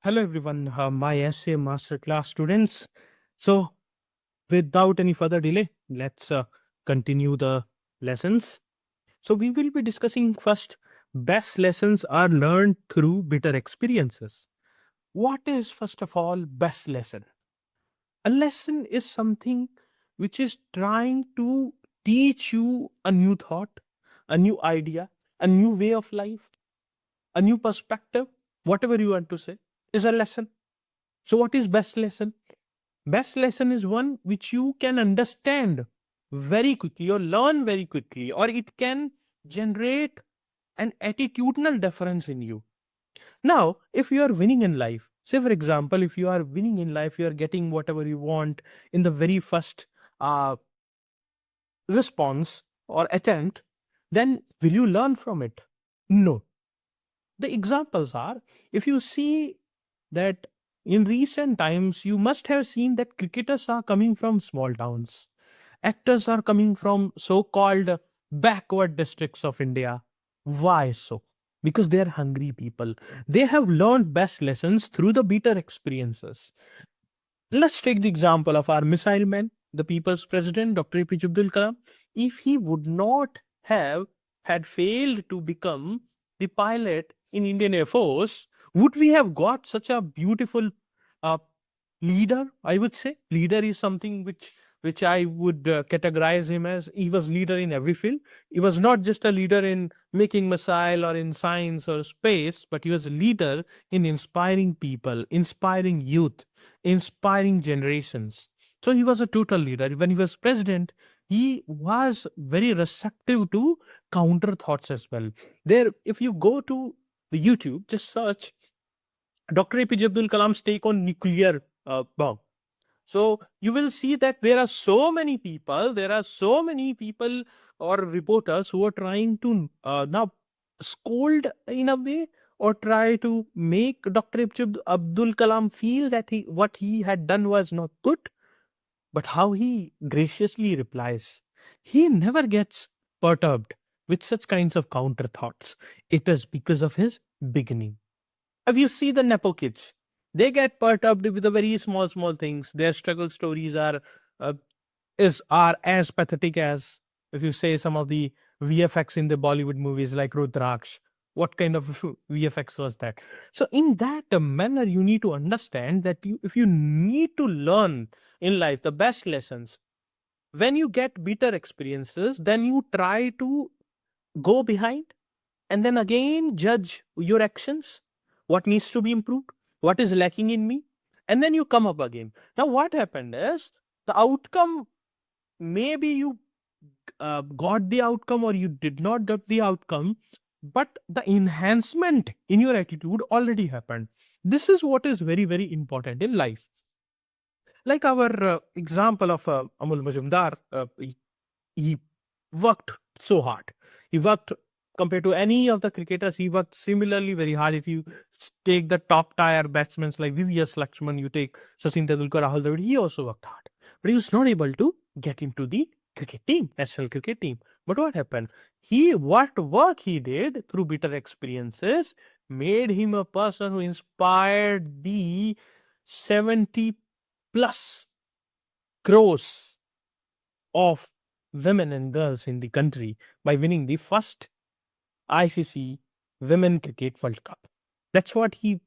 Hello everyone, my essay masterclass students. So, without any further delay, let's continue the lessons. So, we will be discussing first best lessons are learned through bitter experiences. What is, first of all, best lesson? A lesson is something which is trying to teach you a new thought, a new idea, a new way of life, a new perspective, whatever you want to say, is a lesson. So, what is best lesson? Best lesson is one which you can understand very quickly or learn very quickly, or it can generate an attitudinal difference in you. Now, if you are winning in life, say for example, if you are winning in life, you are getting whatever you want in the very first uh, response or attempt, then will you learn from it? No. The examples are, if you see that in recent times, you must have seen that cricketers are coming from small towns, actors are coming from so called backward districts of India. Why so? Because they are hungry people. They have learned best lessons through the bitter experiences. Let's take the example of our missile man, the people's president, Dr. APJ Abdul Kalam. If he would not have had failed to become the pilot in Indian Air Force, would we have got such a beautiful uh, leader? I would say leader is something which I would categorize him as. He was leader in every field. He was not just a leader in making missile or in science or space, but he was a leader in inspiring people, inspiring youth, inspiring generations. So he was a total leader. When he was president, he was very receptive to counter thoughts as well. There, if you go to the YouTube, just search Dr. APJ Abdul Kalam's take on nuclear bomb. So you will see that there are so many people or reporters who are trying to now scold in a way or try to make Dr. APJ Abdul Kalam feel that what he had done was not good. But how he graciously replies, he never gets perturbed with such kinds of counter thoughts. It is because of his beginning. If you see the Nepo kids, they get perturbed with the very small things. Their struggle stories uh, are as pathetic as, if you say, some of the VFX in the Bollywood movies like Rudraksh. What kind of VFX was that? So in that manner, you need to understand that if you need to learn in life the best lessons, when you get bitter experiences, then you try to go behind and then again judge your actions, what needs to be improved, what is lacking in me, and then you come up again. Now what happened is, the outcome, maybe you got the outcome or you did not get the outcome, but the enhancement in your attitude already happened. This is what is very, very important in life. Like our example of Amul Majumdar, he worked so hard. He worked, compared to any of the cricketers, he worked similarly very hard. If you take the top tier batsmen like VVS Lakshman, you take Sachin Tendulkar, Rahul Dravid, he also worked hard. But he was not able to get into the cricket team, national cricket team. But what happened? What work he did through bitter experiences made him a person who inspired the 70 plus crores of women and girls in the country by winning the first ICC Women Cricket World Cup. That's what he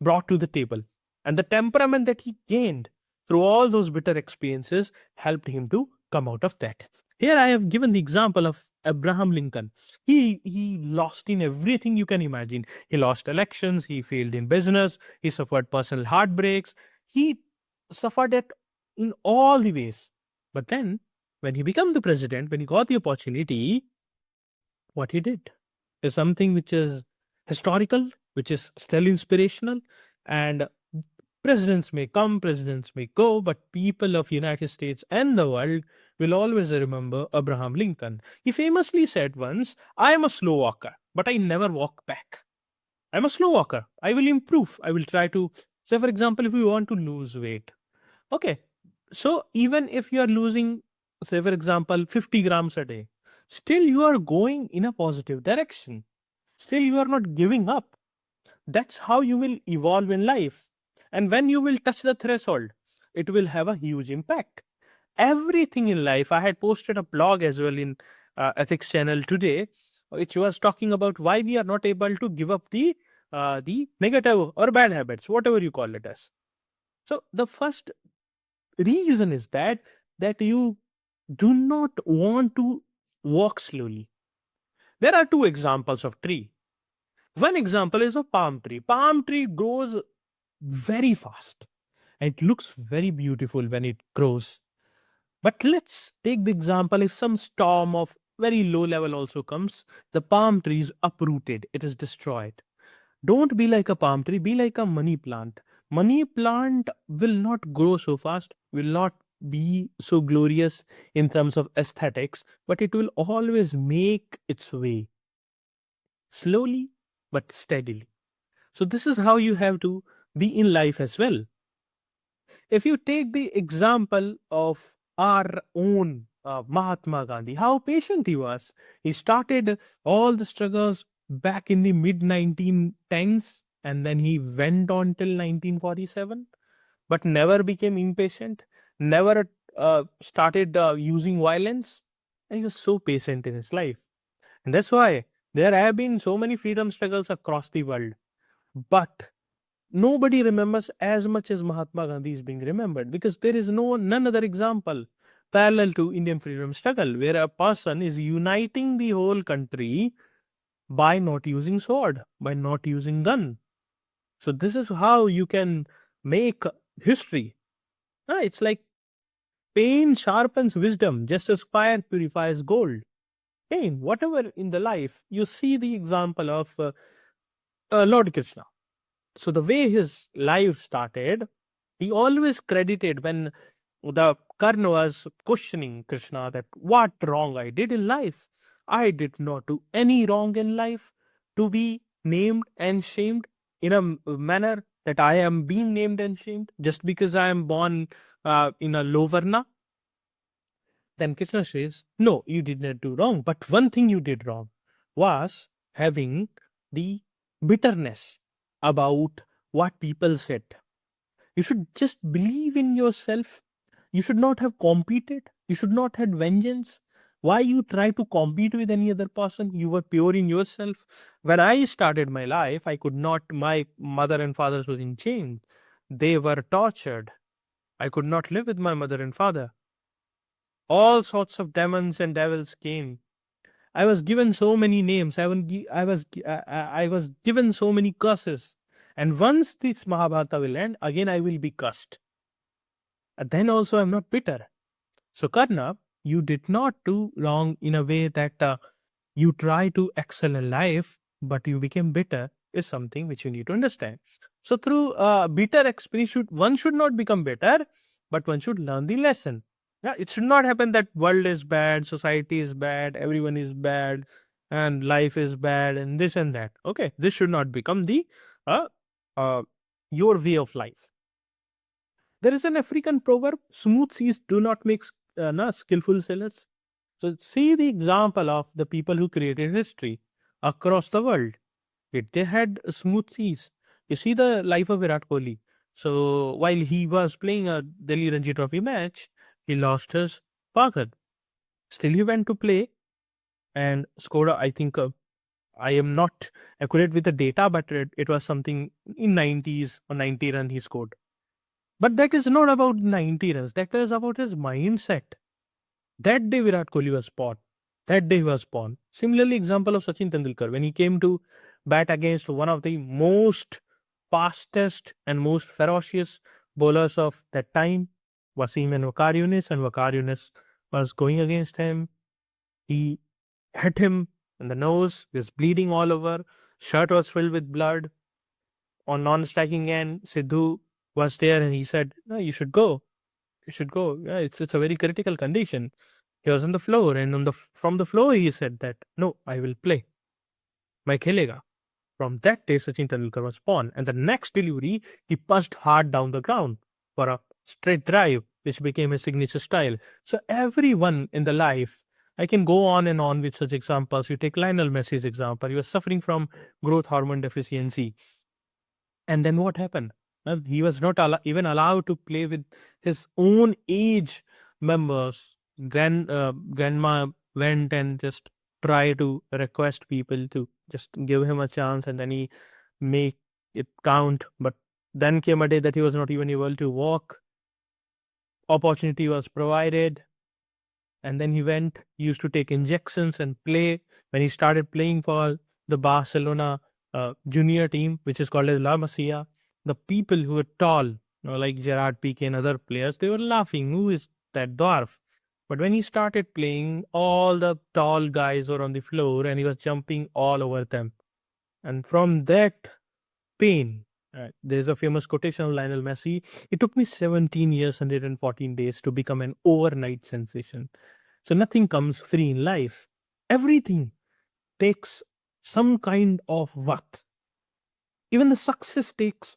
brought to the table. And the temperament that he gained through all those bitter experiences helped him to come out of that. Here I have given the example of Abraham Lincoln. He lost in everything you can imagine. He lost elections, he failed in business, he suffered personal heartbreaks, he suffered it in all the ways. But then when he became the president, when he got the opportunity, what he did is something which is historical, which is still inspirational. And presidents may come, presidents may go, but people of United States and the world will always remember Abraham Lincoln. He famously said once, I am a slow walker, but I never walk back. I'm a slow walker. I will improve. I will try to, say, for example, if you want to lose weight. Okay. So even if you are losing, say, for example, 50 grams a day, still you are going in a positive direction. Still you are not giving up. That's how you will evolve in life. And when you will touch the threshold, it will have a huge impact. Everything in life. I had posted a blog as well in ethics channel today, which was talking about why we are not able to give up the negative or bad habits, whatever you call it as. So the first reason is that you do not want to walk slowly. There are two examples of tree. One example is a palm tree. Palm tree grows very fast. It looks very beautiful when it grows. But let's take the example, if some storm of very low level also comes, the palm tree is uprooted, it is destroyed. Don't be like a palm tree, be like a money plant. Money plant will not grow so fast, will not be so glorious in terms of aesthetics, but it will always make its way slowly but steadily. So, this is how you have to be in life as well. If you take the example of our own Mahatma Gandhi, how patient he was. He started all the struggles back in the mid 1910s, and then he went on till 1947, but never became impatient, never started using violence. And he was so patient in his life. And that's why there have been so many freedom struggles across the world. But nobody remembers as much as Mahatma Gandhi is being remembered, because there is none other example parallel to Indian freedom struggle where a person is uniting the whole country by not using sword, by not using gun. So this is how you can make history. It's like pain sharpens wisdom just as fire purifies gold. Pain, whatever in the life, you see the example of Lord Krishna. So the way his life started, he always credited when the Karna was questioning Krishna that what wrong I did in life. I did not do any wrong in life to be named and shamed in a manner that I am being named and shamed just because I am born in a low varna. Then Krishna says, no, you did not do wrong. But one thing you did wrong was having the bitterness about what people said. You should just believe in yourself. You should not have competed. You should not have vengeance. Why you try to compete with any other person? You were pure in yourself. When I started my life, I could not, my mother and father was in chains. They were tortured. I could not live with my mother and father. All sorts of demons and devils came. I was given so many names. I was given so many curses. And once this Mahabharata will end, again I will be cursed. Then also I'm not bitter. So Karna, you did not do wrong in a way that you try to excel in life, but you became bitter is something which you need to understand. So through bitter experience, one should not become bitter, but one should learn the lesson. Yeah, it should not happen that world is bad, society is bad, everyone is bad, and life is bad, and this and that. Okay, this should not become the uh, uh, your way of life. There is an African proverb: "Smooth seas do not make skillful sailors." So see the example of the people who created history across the world. They had smooth seas. You see the life of Virat Kohli. So while he was playing a Delhi Ranji Trophy match, he lost his pocket. Still, he went to play and scored. I think I am not accurate with the data, but it was something in 90s or 90 run he scored. But that is not about 90 runs. That is about his mindset. That day Virat Kohli was born. That day he was born. Similarly, example of Sachin Tendulkar when he came to bat against one of the most fastest and most ferocious bowlers of that time, Wasim and Wakar Yunis, and Wakar Yunis was going against him. He hit him in the nose, he was bleeding all over, shirt was filled with blood. On non-striking end, Sidhu was there and he said, no, you should go. You should go. Yeah, it's a very critical condition. He was on the floor, and from the floor he said that no, I will play. My khelega. From that day, Sachin Tendulkar was born, and the next delivery he punched hard down the ground for a straight drive, which became his signature style. So everyone in the life, I can go on and on with such examples. You take Lionel Messi's example. He was suffering from growth hormone deficiency. And then what happened? He was not even allowed to play with his own age members. Grandma went and just try to request people to just give him a chance, and then he make it count. But then came a day that he was not even able to walk. Opportunity was provided, and then he went, he used to take injections and play. When he started playing for the Barcelona junior team, which is called as La Masia, the people who were tall, like Gerard Piqué and other players, they were laughing, who is that dwarf? But when he started playing, all the tall guys were on the floor and he was jumping all over them. And from that pain, there's a famous quotation of Lionel Messi: it took me 17 years, 114 days to become an overnight sensation. So nothing comes free in life. Everything takes some kind of work. Even the success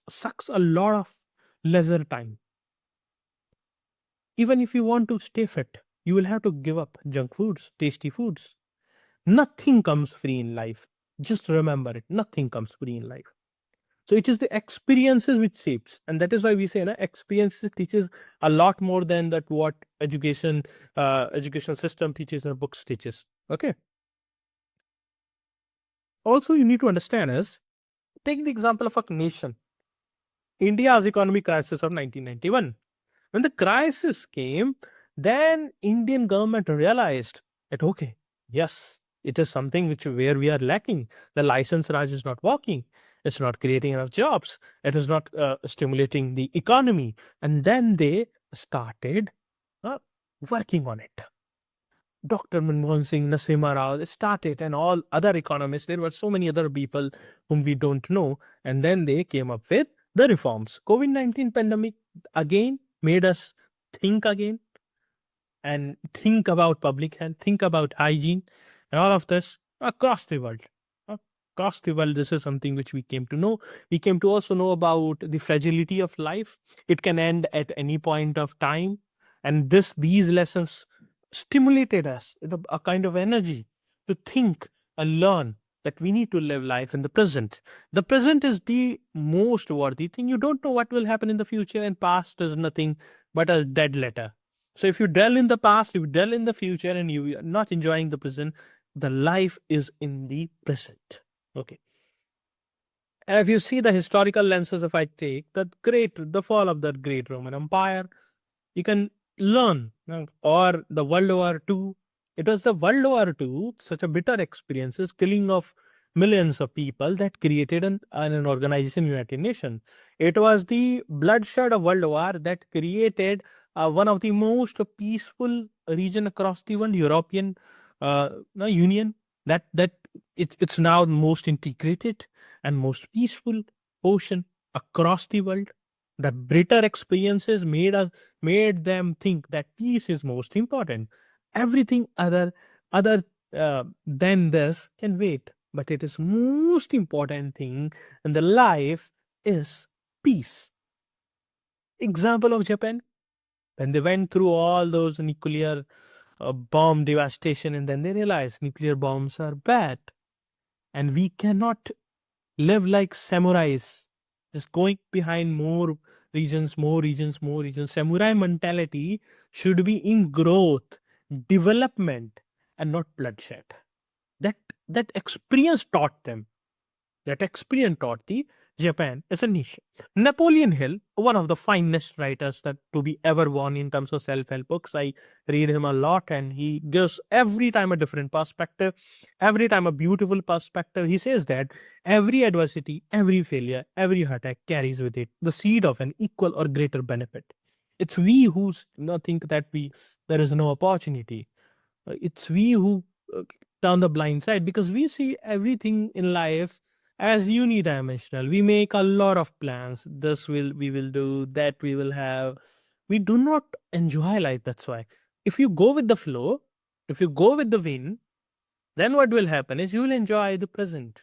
sucks a lot of leisure time. Even if you want to stay fit, you will have to give up junk foods, tasty foods. Nothing comes free in life. Just remember it. Nothing comes free in life. So it is the experiences which shapes, and that is why we say, experiences teaches a lot more than that what education system teaches or books teaches. Okay. Also, you need to understand is, take the example of a nation, India's economic crisis of 1991. When the crisis came, then Indian government realized that, okay, yes, it is something which where we are lacking. The license raj is not working. It's not creating enough jobs. It is not stimulating the economy. And then they started uh, working on it. Dr. Manmohan Singh, Nasima Rao, they started, and all other economists. There were so many other people whom we don't know. And then they came up with the reforms. COVID-19 pandemic again made us think again and think about public health, think about hygiene, and all of this across the world. Across the world, this is something which we came to know. We came to also know about the fragility of life. It can end at any point of time. And these lessons stimulated us with a kind of energy to think and learn that we need to live life in the present. The present is the most worthy thing. You don't know what will happen in the future, and past is nothing but a dead letter. So if you dwell in the past, you dwell in the future, and you are not enjoying the present, the life is in the present. Okay. And if you see the historical lenses, if I take the fall of the great Roman Empire, you can learn, or the World War II. It was the World War II, such a bitter experiences, killing of millions of people, that created an organization, United Nations. It was the bloodshed of World War that created one of the most peaceful region across the world, European Union. It's now most integrated and most peaceful ocean across the world. The bitter experiences made them think that peace is most important. Everything other than this can wait, but it is most important thing in the life is peace. Example of Japan, when they went through all those nuclear bomb devastation, and then they realized nuclear bombs are bad, and we cannot live like samurais, just going behind more regions, more regions, more regions. Samurai mentality should be in growth, development, and not bloodshed. That experience taught them. That experience taught the Japan as a nation. Napoleon Hill, one of the finest writers that to be ever born in terms of self-help books. I read him a lot, and he gives every time a different perspective, every time a beautiful perspective. He says that every adversity, every failure, every heartache carries with it the seed of an equal or greater benefit. It's we who think that there is no opportunity. It's we who turn the blind side, because we see everything in life as unidimensional. We make a lot of plans. This will we will do, that we will have. We do not enjoy life. That's why. If you go with the flow, if you go with the wind, then what will happen is you will enjoy the present.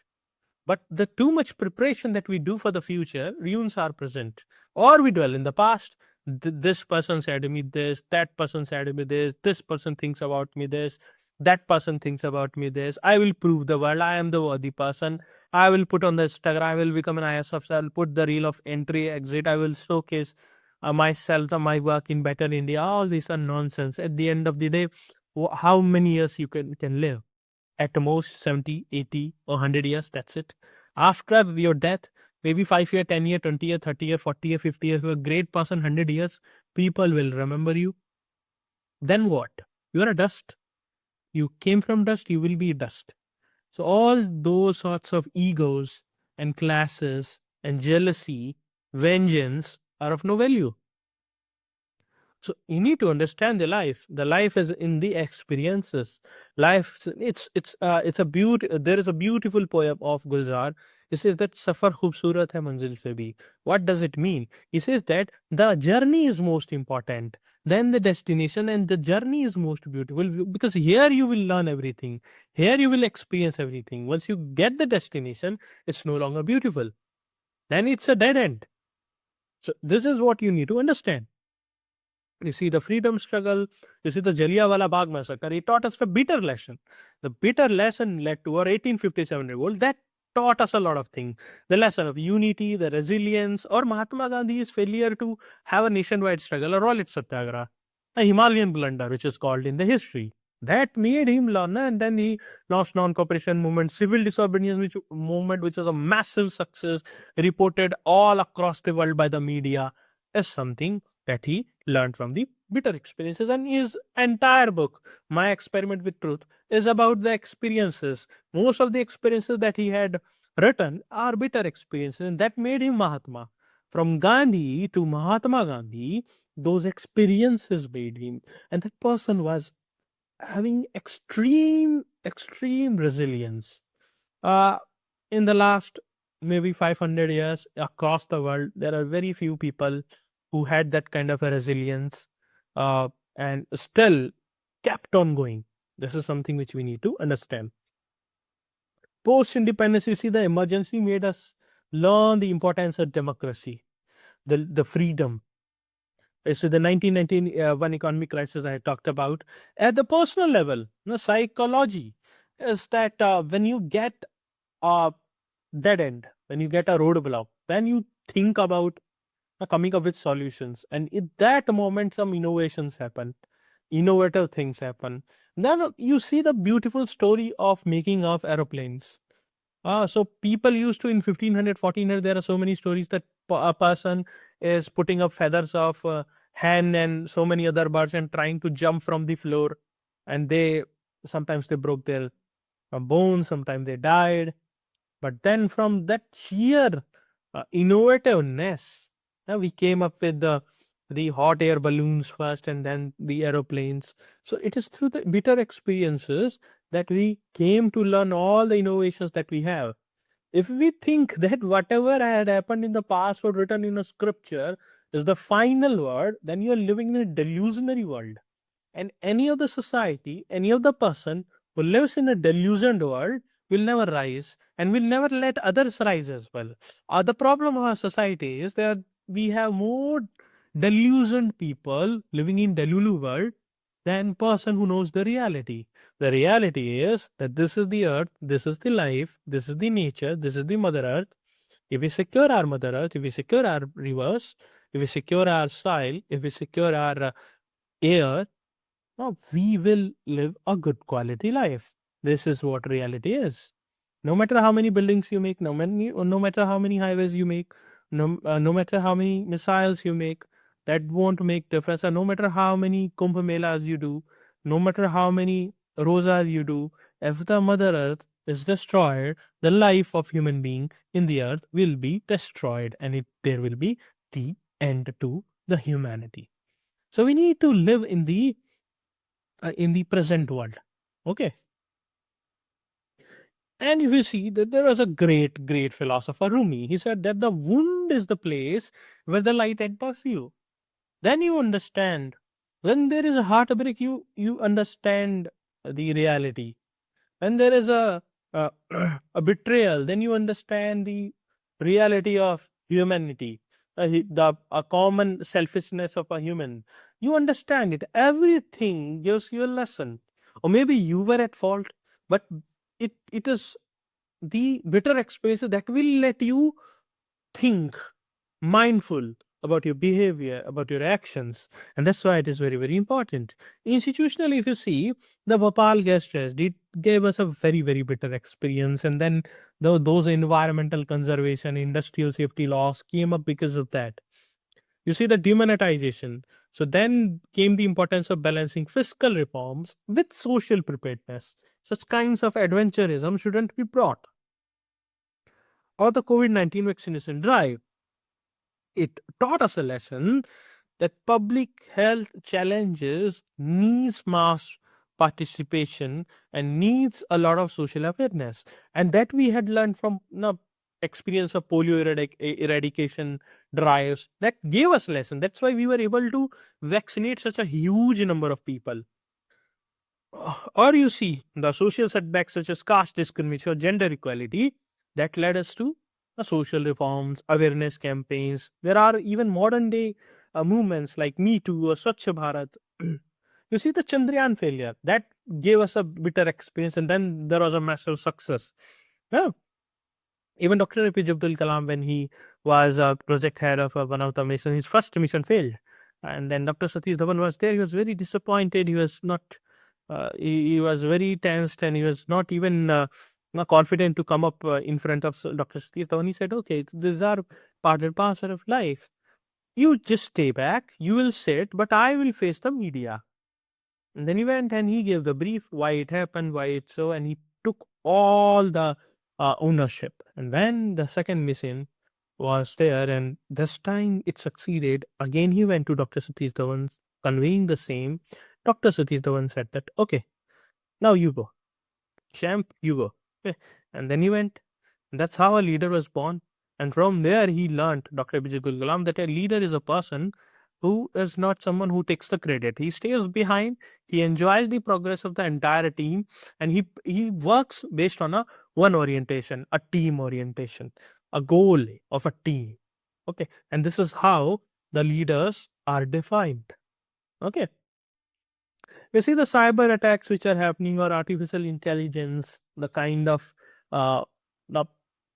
But the too much preparation that we do for the future ruins our present. Or we dwell in the past. This person said to me this, that person said to me this person thinks about me this. that person thinks about me this. I will prove the world I am the worthy person. I will put on the Instagram. I will become an IS officer. I'll put the reel of entry, exit. I will showcase myself and my work in better India. All these are nonsense. At the end of the day, how many years you can live? At most 70, 80, or 100 years. That's it. After your death, maybe 5 year, 10 year, 20 year, 30 year, 40 year, 50 years, you're a great person, 100 years, people will remember you. Then what? You are a dust. You came from dust, you will be dust. So all those sorts of egos and classes and jealousy, vengeance are of no value. So you need to understand the life. The life is in the experiences. Life, it's a beauty. There is a beautiful poem of Gulzar. It says that "Safar khubsurat hai manzil se bhi." What does it mean? He says that the journey is most important than the destination, and the journey is most beautiful because here you will learn everything. Here you will experience everything. Once you get the destination, it's no longer beautiful. Then it's a dead end. So this is what you need to understand. You see the freedom struggle, you see the Jallianwala Bagh massacre, it taught us a bitter lesson. The bitter lesson led to our 1857 revolt that taught us a lot of things. The lesson of unity, the resilience, or Mahatma Gandhi's failure to have a nationwide struggle, or Rowlatt Satyagraha, a Himalayan blunder, which is called in the history. That made him learn, and then he lost non-cooperation movement, civil disobedience which movement, which was a massive success, reported all across the world by the media, is something that he learned from the bitter experiences. And his entire book, My Experiment with Truth, is about the experiences. Most of the experiences that he had written are bitter experiences, and that made him Mahatma. From Gandhi to Mahatma Gandhi, those experiences made him. And that person was having extreme resilience. Uh, in the last maybe 500 years across the world, there are very few people who had that kind of a resilience and still kept on going. This is something which we need to understand. Post independence, you see, the emergency made us learn the importance of democracy, the freedom. So the 1991 economic crisis I talked about. At the personal level, psychology is that when you get a dead end, when you get a roadblock, then you think about coming up with solutions. And in that moment, some innovations happen, innovative things happen. Then you see the beautiful story of making of aeroplanes. So people used to in 1500, 1400, there are so many stories that a person is putting up feathers of hen and so many other birds and trying to jump from the floor. And they sometimes they broke their bones, sometimes they died. But then from that sheer innovativeness, we came up with the hot air balloons first and then the aeroplanes. So it is through the bitter experiences that we came to learn all the innovations that we have. If we think that whatever had happened in the past or written in a scripture is the final word, then you are living in a delusionary world. And any of the society, any of the person who lives in a delusioned world will never rise and will never let others rise as well. The problem of our society is that we have more delusioned people living in delulu world than person who knows the reality. The reality is that this is the earth, this is the life, this is the nature, this is the mother earth. If we secure our mother earth, if we secure our rivers, if we secure our soil, if we secure our air, we will live a good quality life. This is what reality is. No matter how many buildings you make, no matter how many highways you make, no matter how many missiles you make, that won't make difference. And no matter how many Kumbh Melas you do, no matter how many rosas you do, if the Mother Earth is destroyed, the life of human being in the earth will be destroyed, and there will be the end to the humanity. So we need to live in the present world. Okay. And if you see that there was a great philosopher Rumi, he said that the wound is the place where the light enters you. Then you understand. When there is a heartbreak, you understand the reality. When there is a, a betrayal, then you understand the reality of humanity, a common selfishness of a human. You understand it. Everything gives you a lesson. or maybe you were at fault, but it is the bitter experiences that will let you think, mindful about your behavior, about your actions. And that's why it is very, very important. Institutionally, if you see, the Bhopal gas test, it gave us a very, very bitter experience. And then those environmental conservation, industrial safety laws came up because of that. You see the demonetization. So then came the importance of balancing fiscal reforms with social preparedness. Such kinds of adventurism shouldn't be brought. Or the COVID-19 vaccination drive. It taught us a lesson that public health challenges needs mass participation and needs a lot of social awareness, and that we had learned from experience of polio eradication drives that gave us lesson. That's why we were able to vaccinate such a huge number of people. Or you see the social setbacks such as caste discrimination or gender equality that led us to social reforms, awareness campaigns. There are even modern day movements like Me Too or Swachh Bharat. You see the Chandrayaan failure that gave us a bitter experience, and then there was a massive success. Yeah. Even Dr. APJ Abdul Kalam, when he was a project head of one of the mission, his first mission failed. And then Dr. Satish Dhawan was there. He was very disappointed. He was not, he was very tensed, and he was not even not confident to come up in front of Dr. Satish Dhawan. He said, okay, these are part and parcel of life. You just stay back, you will sit, but I will face the media. And then he went and he gave the brief why it happened, why it's so, and he took all the ownership. And when the second mission was there, and this time it succeeded, again he went to Dr. Satish Dhawan, conveying the same. Dr. Satish Dhawan said that, okay, now you go. Champ, you go. Okay. And then he went. And that's how a leader was born. And from there, he learned, Dr. APJ Abdul Kalam, that a leader is a person who is not someone who takes the credit. He stays behind, he enjoys the progress of the entire team, and he works based on a one orientation, a team orientation, a goal of a team. Okay. And this is how the leaders are defined. Okay. You see the cyber attacks which are happening, or artificial intelligence, the kind of the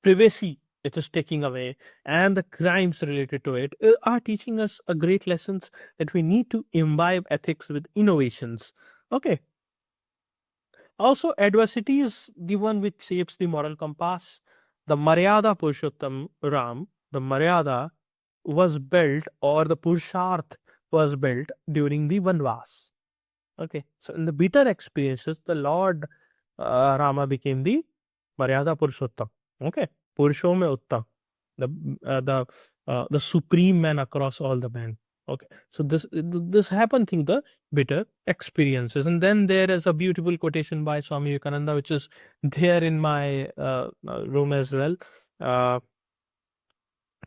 privacy it is taking away, and the crimes related to it are teaching us a great lessons that we need to imbibe ethics with innovations. Okay. Also, adversity is the one which shapes the moral compass. The Maryada Purushottam Ram, the Maryada was built, or the Purusharth was built during the Vanvas. Okay, so in the bitter experiences, the Lord Rama became the Maryada Purushottam. Okay, Purusho mein Uttam, the supreme man across all the men. Okay, so this happened through the bitter experiences, and then there is a beautiful quotation by Swami Vivekananda, which is there in my room as well. Uh,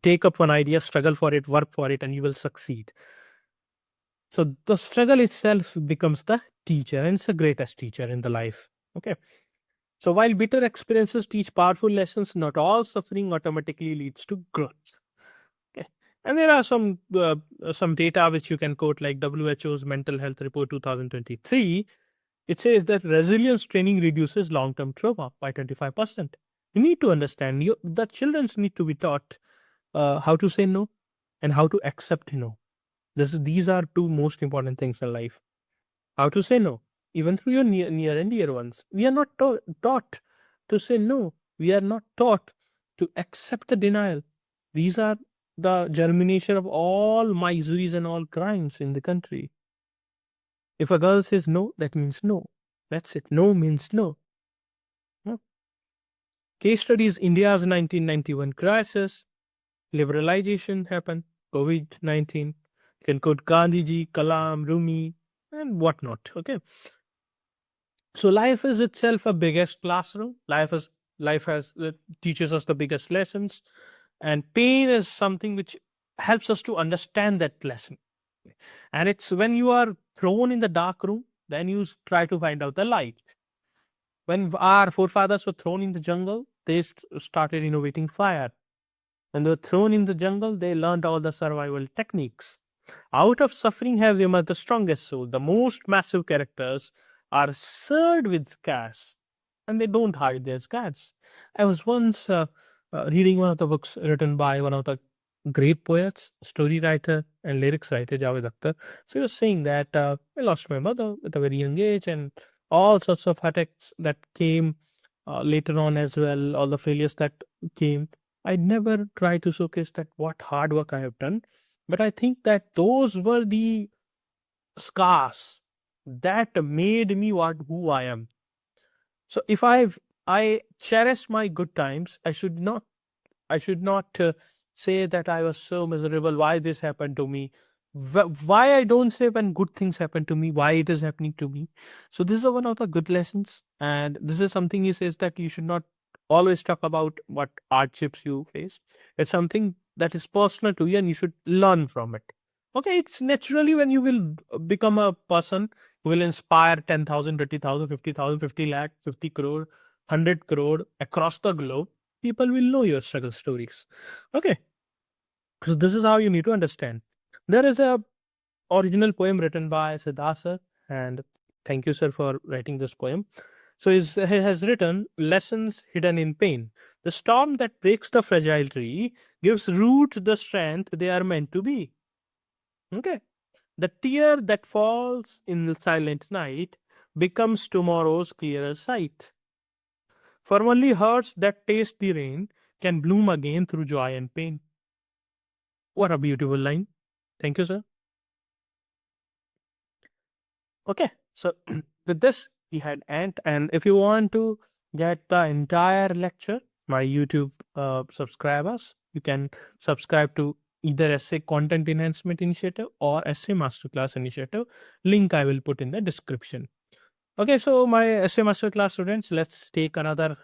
Take up one idea, struggle for it, work for it, and you will succeed. So the struggle itself becomes the teacher, and it's the greatest teacher in the life. Okay. So while bitter experiences teach powerful lessons, not all suffering automatically leads to growth. Okay. And there are some data which you can quote, like WHO's Mental Health Report 2023. It says that resilience training reduces long-term trauma by 25%. You need to understand, the children need to be taught how to say no and how to accept no. These are two most important things in life. How to say no, even through your near and dear ones. We are not taught to say no. We are not taught to accept the denial. These are the germination of all miseries and all crimes in the country. If a girl says no, that means no. That's it. No means no. Yeah. Case studies: India's 1991 crisis, liberalization happened, COVID 19. You can quote Gandhiji, Kalam, Rumi, and whatnot. Okay. So life is itself a biggest classroom. Life has teaches us the biggest lessons, and pain is something which helps us to understand that lesson. And it's when you are thrown in the dark room, then you try to find out the light. When our forefathers were thrown in the jungle, they started innovating fire. When they were thrown in the jungle, they learned all the survival techniques. Out of suffering have emerged the strongest soul, the most massive characters, are served with scars, and they don't hide their scars. I was once reading one of the books written by one of the great poets, story writer, and lyrics writer, Javed Akhtar. So he was saying that I lost my mother at a very young age, and all sorts of attacks that came later on as well, all the failures that came. I never try to showcase that what hard work I have done, but I think that those were the scars that made me what who I am. So if I cherish my good times, I should not say that I was so miserable. Why this happened to me? Why I don't say when good things happen to me? Why it is happening to me? So this is one of the good lessons, and this is something he says that you should not always talk about what hardships you face. It's something that is personal to you, and you should learn from it. Okay, it's naturally when you will become a person who will inspire 10,000, 20,000, 50,000, 50 lakh, 50 crore, 100 crore across the globe, people will know your struggle stories. Okay, so this is how you need to understand. There is a original poem written by Siddharth Sir, and thank you, sir, for writing this poem. So he has written lessons hidden in pain. The storm that breaks the fragile tree gives root the strength they are meant to be. Okay, the tear that falls in the silent night becomes tomorrow's clearer sight. For only hearts that taste the rain can bloom again through joy and pain. What a beautiful line. Thank you, sir. Okay, so with this, we had Ant. And if you want to get the entire lecture, my YouTube subscribers, you can subscribe to either Essay Content Enhancement Initiative or Essay Masterclass Initiative. Link I will put in the description. Okay, so my Essay Masterclass students, let's take another